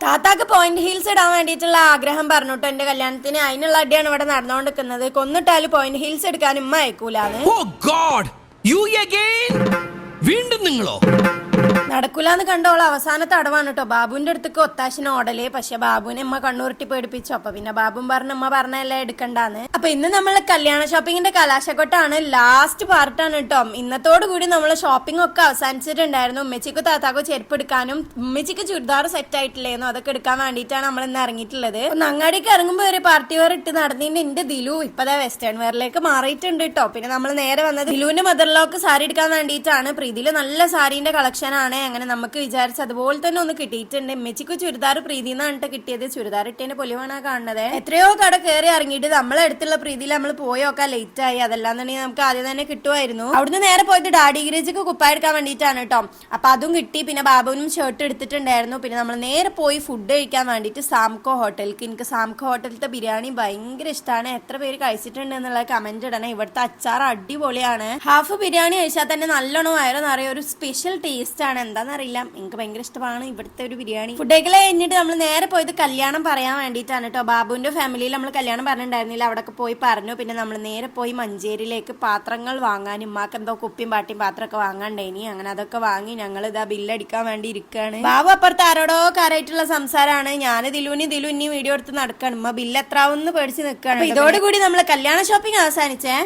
താത്താക്ക് point heels ഇടാൻ വേണ്ടിയിട്ടുള്ള ആഗ്രഹം പറഞ്ഞിട്ടോ എന്റെ കല്യാണത്തിന്. അതിനുള്ള അടിയാണ് ഇവിടെ നടന്നുകൊണ്ടിരിക്കുന്നത്. കൊന്നിട്ടാല് പോയിന്റ് ഹീൽസ് എടുക്കാൻ ഉമ്മ അയക്കൂലാന്ന്. വീണ്ടും നിങ്ങളോ? നടക്കൂലെന്ന് കണ്ടോളൂ. അവസാനത്തെ അടവാണ് കേട്ടോ. ബാബുവിന്റെ അടുത്തേക്ക് ഒത്താശിന് ഓടല്. പക്ഷെ ബാബുവിനെ അമ്മ കണ്ണൂരിട്ടി പേടിപ്പിച്ചു. അപ്പൊ പിന്നെ ബാബും പറഞ്ഞു അമ്മ പറഞ്ഞല്ലേ എടുക്കണ്ടാന്ന്. അപ്പൊ ഇന്ന് നമ്മള് കല്യാണ ഷോപ്പിങ്ങിന്റെ കലാശക്കൊട്ടാണ്. ലാസ്റ്റ് പാർട്ടാണ് കേട്ടോ. ഇന്നത്തോടു കൂടി നമ്മള് ഷോപ്പിംഗ് ഒക്കെ അവസാനിച്ചിട്ടുണ്ടായിരുന്നു. ഉമ്മച്ചിക്ക് താത്താക്കോ ചെരുപ്പ് എടുക്കാനും ഉമ്മച്ചിക്ക് ചുരിദാർ സെറ്റ് ആയിട്ടില്ലായിരുന്നു. അതൊക്കെ എടുക്കാൻ വേണ്ടിയിട്ടാണ് നമ്മൾ ഇന്ന് ഇറങ്ങിയിട്ടുള്ളത്. അങ്ങാടിക്ക് ഇറങ്ങുമ്പോ ഒരു പാർട്ടി വെയർ ഇട്ട് നടന്നിട്ട് എന്റെ ദിലു ഇപ്പതാ വെസ്റ്റേൺ വെയറിലേക്ക് മാറിയിട്ടുണ്ട് കേട്ടോ. പിന്നെ നമ്മൾ നേരെ വന്നത് ദിലുവിന്റെ മദറിലോക്ക് സാരി എടുക്കാൻ വേണ്ടിയിട്ടാണ്. പ്രീതിയില് നല്ല സാരീന്റെ കളക്ഷൻ ആണ്. അങ്ങനെ നമുക്ക് വിചാരിച്ച അതുപോലെ തന്നെ ഒന്ന് കിട്ടിയിട്ടുണ്ട്. ഉമ്മച്ചിക്ക് ചുരിദാർ പ്രീതി എന്നാണ് കിട്ടിയത്. ചുരിദാർ ഇട്ടതിന്റെ പൊലിവാണ് കാണുന്നത്. എത്രയോ കട കയറി ഇറങ്ങിയിട്ട് നമ്മളെ അടുത്തുള്ള പ്രീതിയിൽ നമ്മൾ പോയൊക്കെ ലേറ്റ് ആയി. അതല്ലാന്നുണ്ടെങ്കിൽ നമുക്ക് ആദ്യം തന്നെ കിട്ടുമായിരുന്നു. അവിടുന്ന് നേരെ പോയിട്ട് ഡാഡി ഗിരേജിക്ക് കുപ്പായ എടുക്കാൻ വേണ്ടിയിട്ടാണ് കേട്ടോ. അപ്പൊ അതും കിട്ടി. പിന്നെ ബാബുവിനും ഷർട്ട് എടുത്തിട്ടുണ്ടായിരുന്നു. പിന്നെ നമ്മൾ നേരെ പോയി ഫുഡ് കഴിക്കാൻ വേണ്ടിയിട്ട് സാംകോ ഹോട്ടലിലേക്ക്. എനിക്ക് സാംകോ ഹോട്ടലിലത്തെ ബിരിയാണി ഭയങ്കര ഇഷ്ടമാണ്. എത്ര പേര് കഴിച്ചിട്ടുണ്ട് എന്നുള്ള കമന്റ് ഇടണം. ഇവിടുത്തെ അച്ചാർ അടിപൊളിയാണ്. ഹാഫ് ബിരിയാണി കഴിച്ചാൽ തന്നെ നല്ലോണം വയറ് നിറയെ ഒരു സ്പെഷ്യൽ ടേസ്റ്റ് ആണ്. എന്താണെന്നറിയില്ല, എനിക്ക് ഭയങ്കര ഇഷ്ടമാണ് ഇവിടുത്തെ ഒരു ബിരിയാണി. ഫുഡൊക്കെ കഴിഞ്ഞിട്ട് നമ്മൾ നേരെ പോയത് കല്യാണം പറയാൻ വേണ്ടിയിട്ടാണ് കേട്ടോ. ബാബുവിന്റെ ഫാമിലിയിൽ നമ്മൾ കല്യാണം പറഞ്ഞിട്ടുണ്ടായിരുന്നില്ല. അവിടെയൊക്കെ പോയി പറഞ്ഞു. പിന്നെ നമ്മൾ നേരെ പോയി മഞ്ചേരിയിലേക്ക് പാത്രങ്ങൾ വാങ്ങാൻ. ഉമ്മാക്ക് എന്തോ കുപ്പിയും പാട്ടിയും പാത്രമൊക്കെ വാങ്ങാണ്ടേനി. അങ്ങനെ അതൊക്കെ വാങ്ങി ഞങ്ങൾ ഇതാ ബില്ലടിക്കാൻ വേണ്ടി ഇരിക്കുകയാണ്. ബാബു അപ്പുറത്ത് ആരോടോ കാരായിട്ടുള്ള സംസാരമാണ്. ഞാൻ ദിലു ഇനി വീഡിയോ എടുത്ത് നടക്കണം. ഉമ്മ ബില്ല് എത്രാവെന്ന് പേടിച്ച് നിൽക്കുകയാണ്. ഇതോടുകൂടി നമ്മൾ കല്യാണ ഷോപ്പിംഗ് അവസാനിച്ചേ.